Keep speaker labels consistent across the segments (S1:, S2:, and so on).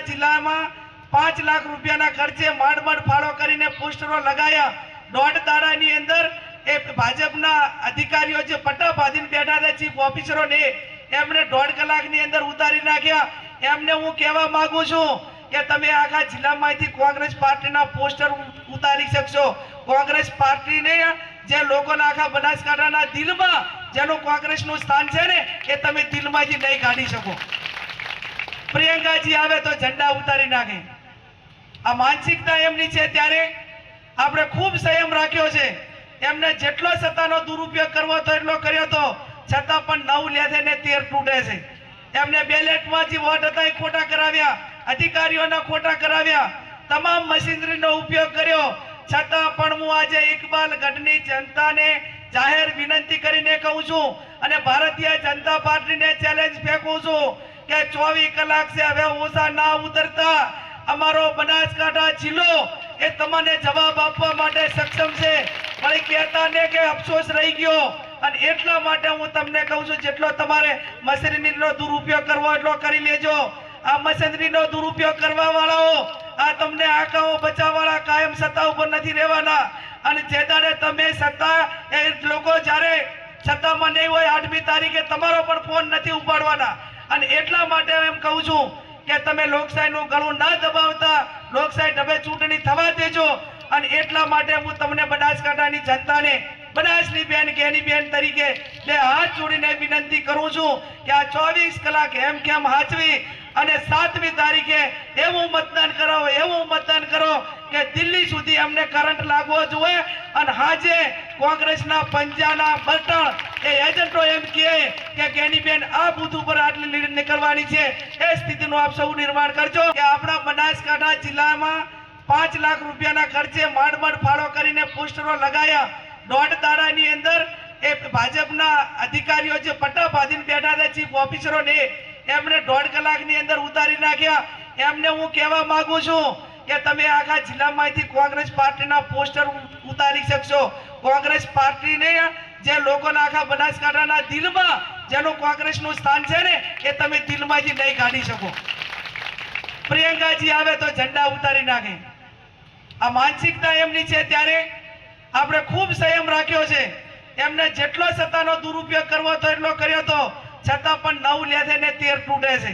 S1: જિલ્લામાં 5 લાખ રૂપિયાના ખર્ચે માંડ ફાળો કરીને પોસ્ટરો લગાયા। દોઢ દાડાની અંદર એ ભાજપના અધિકારીઓ જે પટ્ટા બાંધીને બેઠા હતા ચીફ ઓફિસરો ને એમણે 1.5 કલાકની અંદર ઉતારી નાખ્યા। એમને હું કહેવા માંગુ છું કે તમે આખા જિલ્લામાંથી કોંગ્રેસ પાર્ટીના પોસ્ટર ઉતારી શકશો। કોંગ્રેસ પાર્ટીને જે લોકોના આખા બનાસકાંઠાના દિલમાં જેનું કોંગ્રેસનું સ્થાન છે ને એ તમે દિલમાંથી નહીં કાઢી શકો। પ્રિયંકાજી આવે તો ઝંડા ઉતારી નાખે। આ માનસિકતા એમની છે ત્યારે આપણે ખૂબ સંયમ રાખ્યો છે। એમને જેટલો સત્તાનો દુરુપયોગ કરવો હતો એટલો કર્યો હતો, છતાં પણ 9 લે છે ને 13 તૂટે છે। એમને બેલેટમાં જે વોટ હતા એ ખોટા કરાવ્યા, અધિકારીઓના ખોટા કરાવ્યા, તમામ મશીનરીનો ઉપયોગ કર્યો, છતાં પણ હું આજે ઇકબાલ ગઢની જનતાને જાહેર વિનંતી કરીને કહું છું અને ભારતીય જનતા પાર્ટીને ચેલેન્જ ફેંકું છું કે 24 કલાક છે, હવે ઓછા ના ઉતરતા। અમારો બનાસકાંઠા જિલ્લો એ તમને જવાબ આપવા માટે સક્ષમ છે। પણ કહેતા ને કે અફસોસ રહી ગયો અને એટલા માટે હું તમને કહું છું જેટલો તમારે મશીનરીનો દુરુપયોગ કરવો એટલો કરી લેજો। આ મશીનરીનો દુરુપયોગ કરવા વાળાઓ, આ તમને આંકાઓ બચાવવાળા કાયમ સત્તા ઉપર નથી રહેવાના। અને જે દાડે તમે સત્તા એ લોકો જ્યારે સત્તામાં નહીં હોય 8મી તારીખે તમારો પણ ફોન નથી ઉપાડવાના। અને એટલા માટે એમ કહું છું કે તમે લોકશાહીનું ગળું ના દબાવતા, લોકશાહી ઢબે ચૂંટણી થવા દેજો। અને એટલા માટે હું તમને બનાસકાંઠાની જનતાને બનાસની બેન કેની બેન તરીકે બે હાથ જોડીને વિનંતી કરું છું કે આ 24 કલાક હેમખેમ હાચવી અને 7મી તારીખે એવું મતદાન કરો કે દિલ્હી સુધી અમને કરંટ લાગવો જોઈએ। અને હાજે કોંગ્રેસના પંજાના બટણ એ એજન્ટો એમ કહે કે કેનીબેન આ બૂથ ઉપર આટલી લીડ નીકળવાની છે, એ સ્થિતિનું આપ સૌ નિર્માણ કરજો કે આપણા બનાસકાંઠા જિલ્લામાં 5 લાખ રૂપિયાના ખર્ચે માંડ ફાળો કરીને પોસ્ટરો લગાયા। દોઢ દાડાની અંદર એ ભાજપના અધિકારીઓ જે પટ્ટા બાંધીને બેઠા હતા ચીફ ઓફિસરો ને એમણે 1.5 કલાકની અંદર ઉતારી નાખ્યા। એમને હું કહેવા માંગુ છું કે તમે આખા જિલ્લામાંથી કોંગ્રેસ પાર્ટીના પોસ્ટર ઉતારી શકશો। કોંગ્રેસ પાર્ટીને જે લોકોના આખા બનાસકાંઠાના દિલમાં જેનું કોંગ્રેસનું સ્થાન છે ને એ તમે દિલમાંથી નહીં કાઢી શકો। પ્રિયંકાજી આવે તો ઝંડા ઉતારી નાખે। આ માનસિકતા એમની છે ત્યારે આપણે ખૂબ સંયમ રાખ્યો છે। એમને જેટલો સત્તાનો દુરુપયોગ કરવો હતો એટલો કર્યો હતો, છતાં પણ 9 લે છે ને 13 તૂટે છે।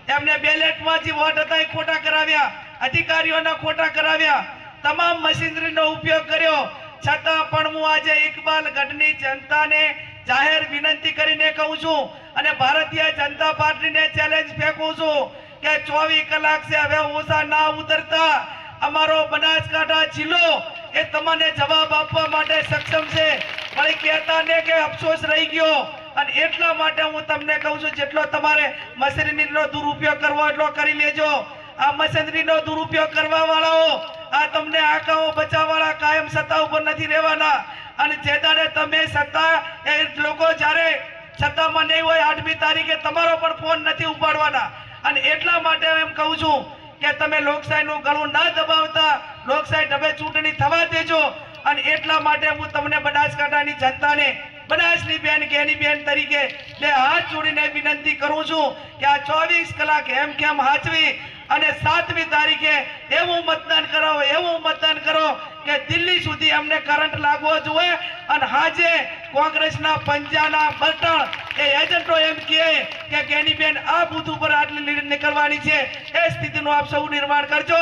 S1: એમને બેલેટમાં જે વોટ હતા એ ખોટા કરાવ્યા, અધિકારીઓના ખોટા કરાવ્યા, તમામ મશીનરીનો ઉપયોગ કર્યો, છતાં પણ હું આજે ઇકબાલ ગઢની જનતાને જાહેર વિનંતી કરીને કહું છું અને ભારતીય જનતા પાર્ટીને ચેલેન્જ ફેંકું છું કે 24 કલાક છે, હવે ઓછા ના ઉતરતા। અમારો બનાસકાંઠા જિલ્લો એ તમને જવાબ આપવા માટે સક્ષમ છે। પણ કહેતા ને કે અફસોસ રહી ગયો અને એટલા માટે હું તમને કહું છું જેટલો તમારે મશીનરીનો દુરુપયોગ કરવો એટલો કરી લેજો। આ મશીનરીનો દુરુપયોગ કરવા વાળાઓ, આ તમને આંકાઓ બચાવવાળા કાયમ સત્તા ઉપર નથી રહેવાના। અને જે દાડે તમે સત્તા એ લોકો જ્યારે સત્તામાં નહીં હોય 8મી તારીખે તમારો પણ ફોન નથી ઉપાડવાના। અને એટલા માટે એમ કહું છું કે તમે લોકશાહીનું ગળું ના દબાવતા, લોકશાહી ઢબે ચૂંટણી થવા દેજો। અને એટલા માટે હું તમને બનાસકાંઠાની જનતાને બનાસની બેન કેની બેન તરીકે બે હાથ જોડીને વિનંતી કરું છું કે આ 24 કલાક હેમખેમ હાચવી અને 7મી તારીખે એવું મતદાન કરો કે દિલ્હી સુધી અમને કરંટ લાગવો જોઈએ। અને હાજે કોંગ્રેસના પંજાના બટણ એ એજન્ટો એમ કહે કે કેનીબેન આ બૂથ ઉપર આટલી લીડ નીકળવાની છે, એ સ્થિતિનું આપ સૌ નિર્માણ કરજો।